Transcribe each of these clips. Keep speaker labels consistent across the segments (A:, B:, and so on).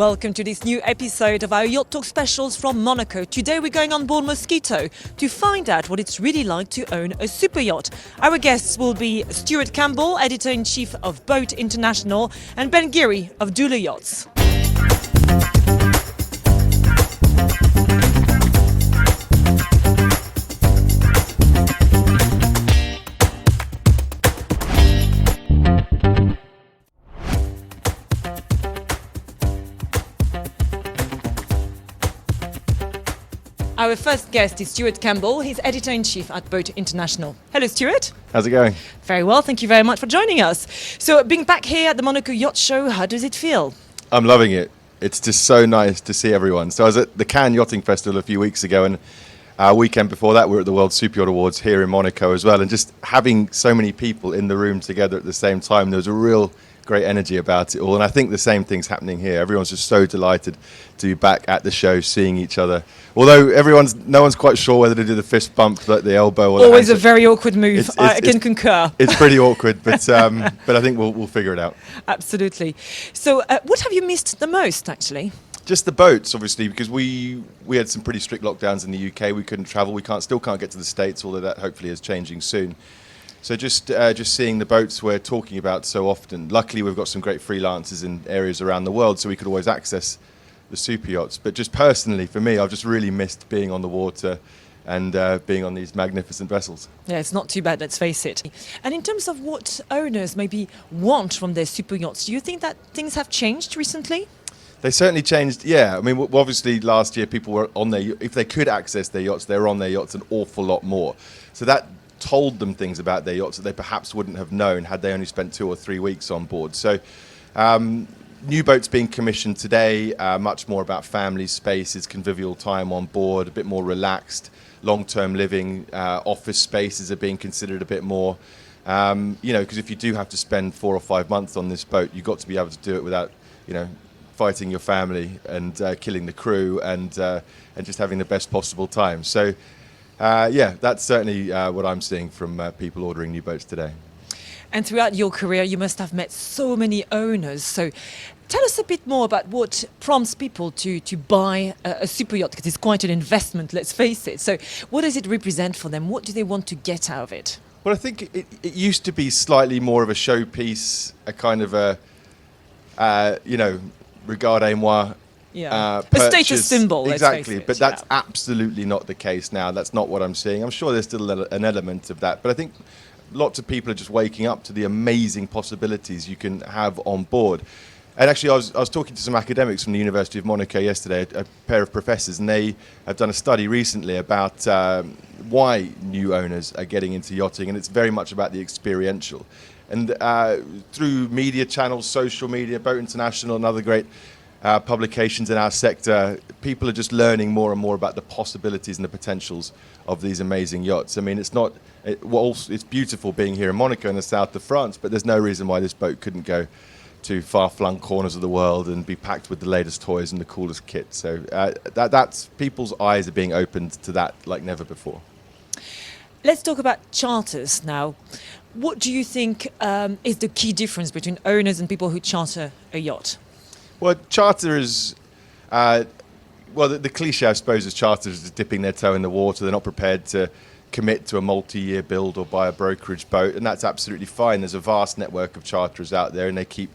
A: Welcome to this new episode of our YachtTalk Specials from Monaco. Today we're going on board Moskito to find out what it's really like to own a super yacht. Our guests will be Stuart Campbell, Editor-in-Chief of Boat International, and Ben Geary of Döhle Yachts. Our first guest is Stuart Campbell. He's Editor-in-Chief at Boat International. Hello, Stuart.
B: How's it going?
A: Very well, thank you very much for joining us. So, being back here at the Monaco Yacht Show, how does it feel?
B: I'm loving it. It's just so nice to see everyone. So I was at the Cannes Yachting Festival a few weeks ago, and a weekend before that we were at the World Superyacht Awards here in Monaco as well. And just having so many people in the room together at the same time, there was a real great energy about it all. And I think the same thing's happening here. Everyone's just so delighted to be back at the show, seeing each other. Although no one's quite sure whether to do the fist bump, like the elbow, or
A: always a very awkward move. I can concur.
B: It's pretty awkward, but I think we'll figure it out.
A: Absolutely. So, what have you missed the most, actually?
B: Just the boats, obviously, because we had some pretty strict lockdowns in the UK. We couldn't travel. We still can't get to the States, although that hopefully is changing soon. So just seeing the boats we're talking about so often. Luckily, we've got some great freelancers in areas around the world, so we could always access the super yachts. But just personally, for me, I've just really missed being on the water and being on these magnificent vessels. Yeah,
A: it's not too bad, let's face it. And in terms of what owners maybe want from their super yachts, do you think that things have changed recently?
B: They certainly changed, yeah. I mean, obviously last year people were on their, if they could access their yachts, they were on their yachts an awful lot more. So that told them things about their yachts that they perhaps wouldn't have known had they only spent 2 or 3 weeks on board. So new boats being commissioned today, much more about family spaces, convivial time on board, a bit more relaxed, long-term living, office spaces are being considered a bit more. Because if you do have to spend 4 or 5 months on this boat, you've got to be able to do it without, fighting your family and killing the crew and just having the best possible time. So, that's certainly what I'm seeing from people ordering new boats today.
A: And throughout your career, you must have met so many owners. So tell us a bit more about what prompts people to buy a super yacht, because it's quite an investment, let's face it. So what does it represent for them? What do they want to get out of it?
B: Well, I think it used to be slightly more of a showpiece, a kind of a, regardez-moi.
A: Yeah, a status symbol.
B: Exactly, but that's absolutely not the case now. That's not what I'm seeing. I'm sure there's still an element of that, but I think lots of people are just waking up to the amazing possibilities you can have on board. And actually, I was talking to some academics from the University of Monaco yesterday, a pair of professors, and they have done a study recently about why new owners are getting into yachting, and it's very much about the experiential. And through media channels, social media, Boat International, and other great publications in our sector, people are just learning more and more about the possibilities and the potentials of these amazing yachts. I mean, it's beautiful being here in Monaco in the south of France, but there's no reason why this boat couldn't go to far-flung corners of the world and be packed with the latest toys and the coolest kit. So that's people's eyes are being opened to that like never before.
A: Let's talk about charters now. What do you think is the key difference between owners and people who charter a yacht?
B: Well, charterers, the cliche, I suppose, is charterers are dipping their toe in the water. They're not prepared to commit to a multi-year build or buy a brokerage boat, and that's absolutely fine. There's a vast network of charterers out there, and they keep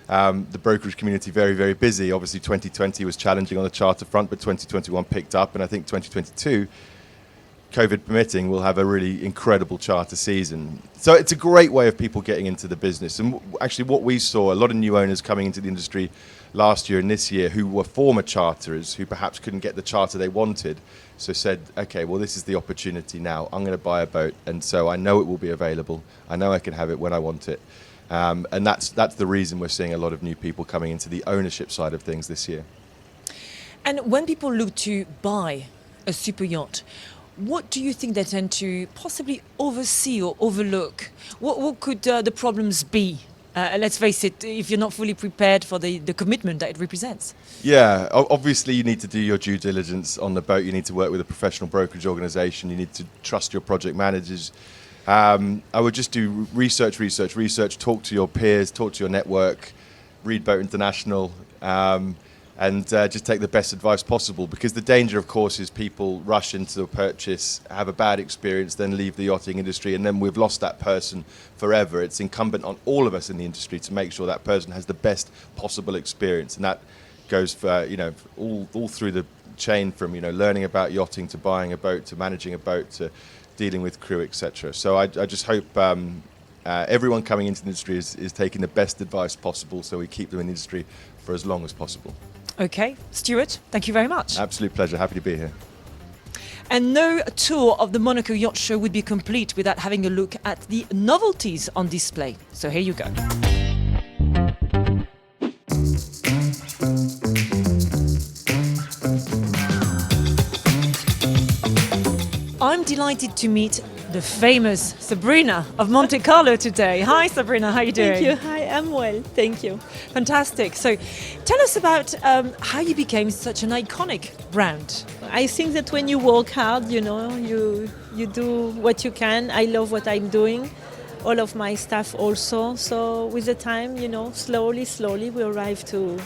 B: the brokerage community very, very busy. Obviously, 2020 was challenging on the charter front, but 2021 picked up, and I think 2022, COVID permitting, we'll have a really incredible charter season. So it's a great way of people getting into the business. And actually what we saw, a lot of new owners coming into the industry last year and this year who were former charterers who perhaps couldn't get the charter they wanted, so said, okay, well, this is the opportunity now. I'm going to buy a boat, and so I know it will be available. I know I can have it when I want it. And that's the reason we're seeing a lot of new people coming into the ownership side of things this year.
A: And when people look to buy a super yacht, what do you think they tend to possibly oversee or overlook? What could the problems be? Let's face it, if you're not fully prepared for the commitment that it represents.
B: Yeah, obviously you need to do your due diligence on the boat. You need to work with a professional brokerage organisation. You need to trust your project managers. I would just do research, talk to your peers, talk to your network, read Boat International. and just take the best advice possible, because the danger, of course, is people rush into a purchase, have a bad experience, then leave the yachting industry, and then we've lost that person forever. It's incumbent on all of us in the industry to make sure that person has the best possible experience, and that goes for all through the chain, from learning about yachting to buying a boat to managing a boat to dealing with crew, etc. So I just hope everyone coming into the industry is taking the best advice possible, so we keep them in the industry for as long as possible.
A: Okay, Stuart, thank you very much.
B: Absolute pleasure. Happy to be here.
A: And no tour of the Monaco Yacht Show would be complete without having a look at the novelties on display. So here you go. I'm delighted to meet the famous Sabrina of Monte Carlo today. Hi Sabrina, how are you doing?
C: Thank you. Hi, I'm well. Thank you.
A: Fantastic. So tell us about how you became such an iconic brand.
C: I think that when you work hard, you do what you can. I love what I'm doing. All of my staff also. So with the time, slowly we arrive to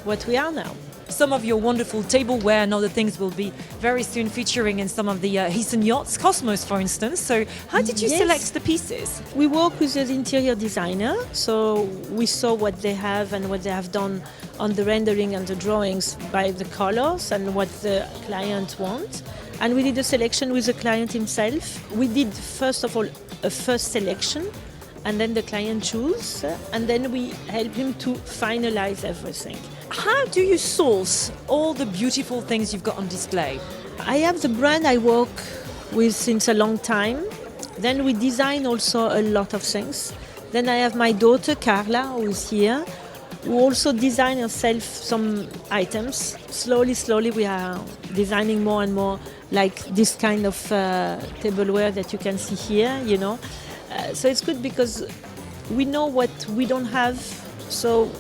C: what we are now.
A: Some of your wonderful tableware and other things will be very soon featuring in some of the Heesen yachts, Cosmos for instance. So how did you select the pieces?
C: We work with the interior designer, so we saw what they have and what they have done on the rendering and the drawings by the colors and what the client wants. And we did a selection with the client himself. We did, first of all, a first selection, and then the client choose, and then we help him to finalize everything.
A: How do you source all the beautiful things you've got on display?
C: I have the brand I work with since a long time. Then we design also a lot of things. Then I have my daughter Carlo, who is here, who also design herself some items. Slowly we are designing more and more, like this kind of tableware that you can see here, So it's good because we know what we don't have, so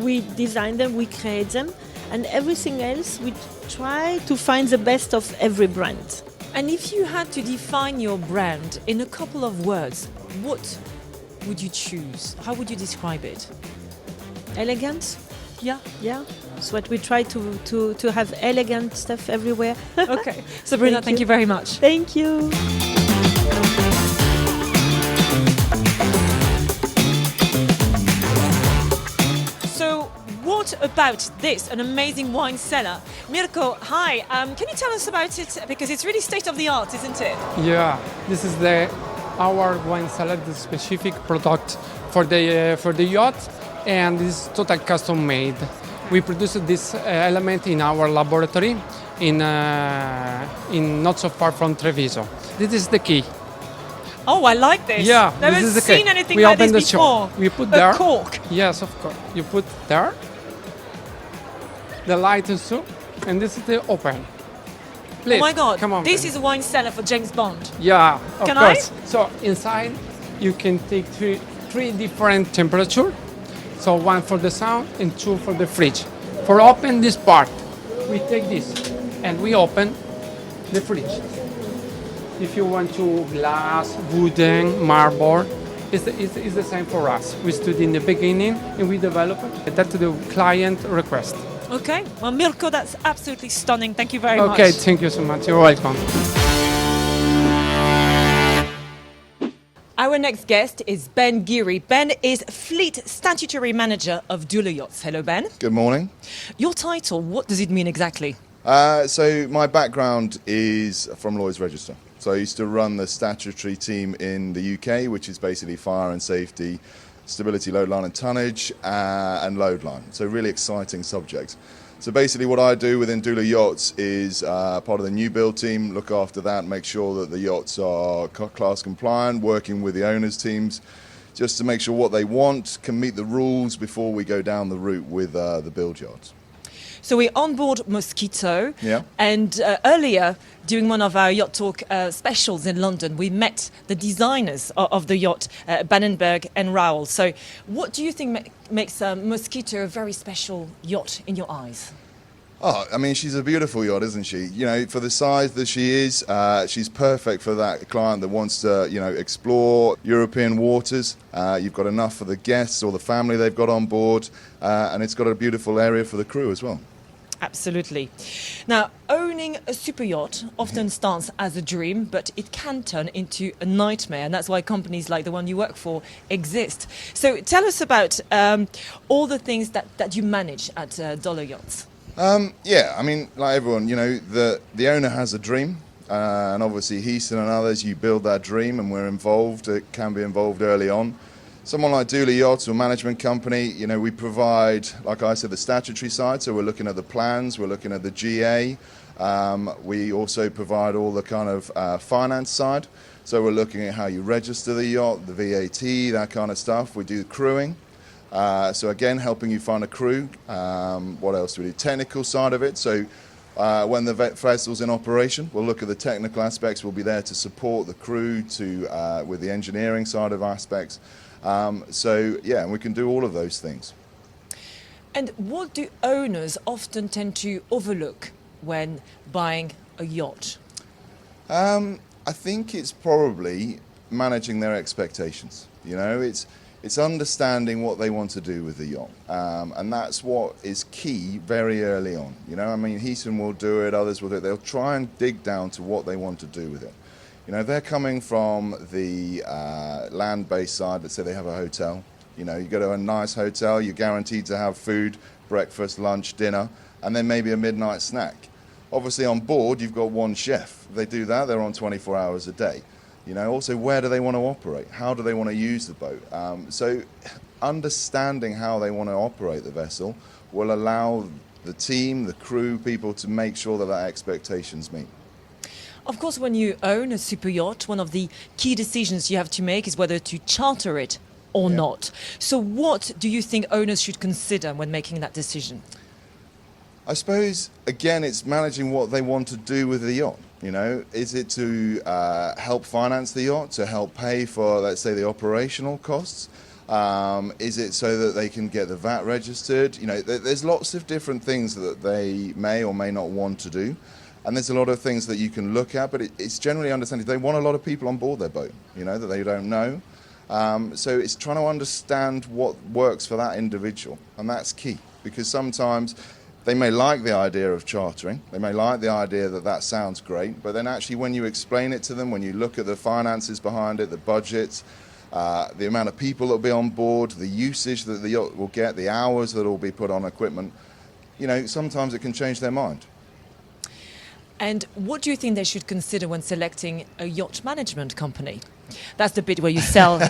C: we design them, we create them, and everything else we try to find the best of every brand.
A: And if you had to define your brand in a couple of words, what would you choose? How would you describe it?
C: Elegant.
A: Yeah.
C: It's what we try to have elegant stuff everywhere.
A: Okay. Sabrina, thank you very much.
C: Thank you.
A: What about this, an amazing wine cellar? Mirko, hi, can you tell us about it? Because it's really state-of-the-art, isn't it?
D: Yeah, this is our wine cellar, the specific product for the yacht, and this is total custom made. We produced this element in our laboratory in not so far from Treviso. This is the key.
A: Oh, I like this.
D: Yeah,
A: Never
D: this is the
A: seen
D: key.
A: anything
D: We
A: like
D: open
A: this
D: the
A: before.
D: shop. We put there.
A: A cork.
D: Yes, of course. You put there. The light is so, and this is the open. Please,
A: Oh my God,
D: come on.
A: this is a wine cellar for James Bond.
D: Yeah, of
A: Can
D: course. So inside you can take three different temperatures. So one for the sound and two for the fridge. For open this part, we take this and we open the fridge. If you want to glass, wooden, marble, it's the same for us. We studied in the beginning and we developed it. That's the client request.
A: Okay, well, Mirko, that's absolutely stunning. Thank you very much.
D: Okay, thank you so much. You're welcome.
A: Our next guest is Ben Geary. Ben is Fleet Statutory Manager of Döhle Yachts. Hello, Ben.
E: Good morning.
A: Your title, what does it mean exactly?
E: So my background is from Lloyd's Register. So I used to run the statutory team in the UK, which is basically fire and safety, stability, load line and tonnage, and load line. So really exciting subject. So basically what I do within Döhle Yachts is part of the new build team, look after that, make sure that the yachts are class compliant, working with the owners teams, just to make sure what they want can meet the rules before we go down the route with the build yachts.
A: So we're on board Moskito,
E: Yeah.
A: and earlier, during one of our YachtTalk specials in London, we met the designers of the yacht, Bannenberg and Rowell. So what do you think makes Moskito a very special yacht in your eyes?
E: Oh, I mean, she's a beautiful yacht, isn't she? You know, for the size that she is, she's perfect for that client that wants to, explore European waters. You've got enough for the guests or the family they've got on board, and it's got a beautiful area for the crew as well.
A: Absolutely. Now, owning a super yacht often starts as a dream, but it can turn into a nightmare, and that's why companies like the one you work for exist. So tell us about all the things that you manage at Döhle Yachts.
E: Yeah, I mean, like everyone, you know, the owner has a dream, and obviously Heesen and others, you build that dream, and we're involved. It can be involved early on. Someone like Döhle Yachts or management company, you know, we provide, like I said, the statutory side. So we're looking at the plans, we're looking at the GA. We also provide all the kind of finance side. So we're looking at how you register the yacht, the VAT, that kind of stuff. We do crewing. So again, helping you find a crew. What else do we do? Technical side of it. So when the vessel's in operation, we'll look at the technical aspects. We'll be there to support the crew with the engineering side of aspects. So yeah, we can do all of those things.
A: And what do owners often tend to overlook when buying a yacht?
E: I think it's probably managing their expectations. You know, it's understanding what they want to do with the yacht, and that's what is key very early on. You know, I mean, Heesen will do it, others will do it. They'll try and dig down to what they want to do with it. You know, they're coming from the land-based side. Let's say they have a hotel. You know, you go to a nice hotel, you're guaranteed to have food, breakfast, lunch, dinner, and then maybe a midnight snack. Obviously, on board, you've got one chef. If they do that, they're on 24 hours a day. You know, also, where do they want to operate? How do they want to use the boat? So understanding how they want to operate the vessel will allow the team, the crew, people to make sure that that expectations meet.
A: Of course, when you own a super yacht, one of the key decisions you have to make is whether to charter it or not. So what do you think owners should consider when making that decision?
E: I suppose, again, it's managing what they want to do with the yacht. You know, is it to help finance the yacht, to help pay for, let's say, the operational costs? Is it so that they can get the VAT registered? You know, there's lots of different things that they may or may not want to do. And there's a lot of things that you can look at, but it's generally understanding they want a lot of people on board their boat, you know, that they don't know. So it's trying to understand what works for that individual, and that's key, because sometimes they may like the idea of chartering, they may like the idea that that sounds great, but then actually when you explain it to them, when you look at the finances behind it, the budget, the amount of people that will be on board, the usage that the yacht will get, the hours that will be put on equipment, you know, sometimes it can change their mind.
A: And what do you think they should consider when selecting a yacht management company? That's the bit where you sell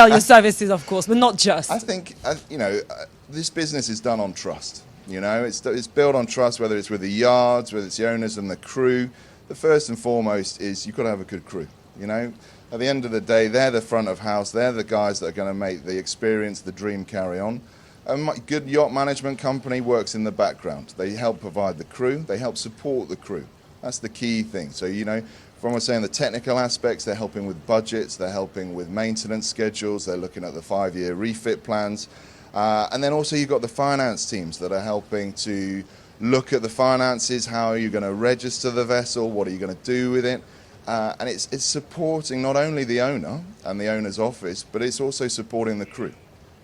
A: your services, of course, but not just.
E: I think, you know, this business is done on trust. You know, it's built on trust, whether it's with the yards, whether it's the owners and the crew. The first and foremost is you've got to have a good crew. You know, at the end of the day, they're the front of house. They're the guys that are going to make the experience, the dream carry on. A good yacht management company works in the background. They help provide the crew. They help support the crew. That's the key thing. So, you know, from what I'm saying, the technical aspects, they're helping with budgets, they're helping with maintenance schedules, they're looking at the 5-year refit plans. And then also you've got the finance teams that are helping to look at the finances, how are you going to register the vessel, what are you going to do with it. And it's supporting not only the owner and the owner's office, but it's also supporting the crew,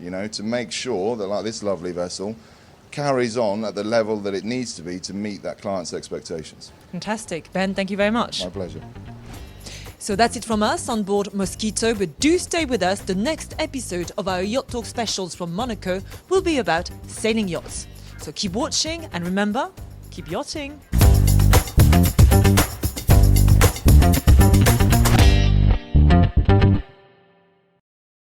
E: you know, to make sure that, like this lovely vessel, carries on at the level that it needs to be to meet that client's expectations.
A: Fantastic. Ben, thank you very much.
E: My pleasure.
A: So that's it from us on board Moskito, but do stay with us. The next episode of our YachtTalk Specials from Monaco will be about sailing yachts. So keep watching and remember, keep yachting.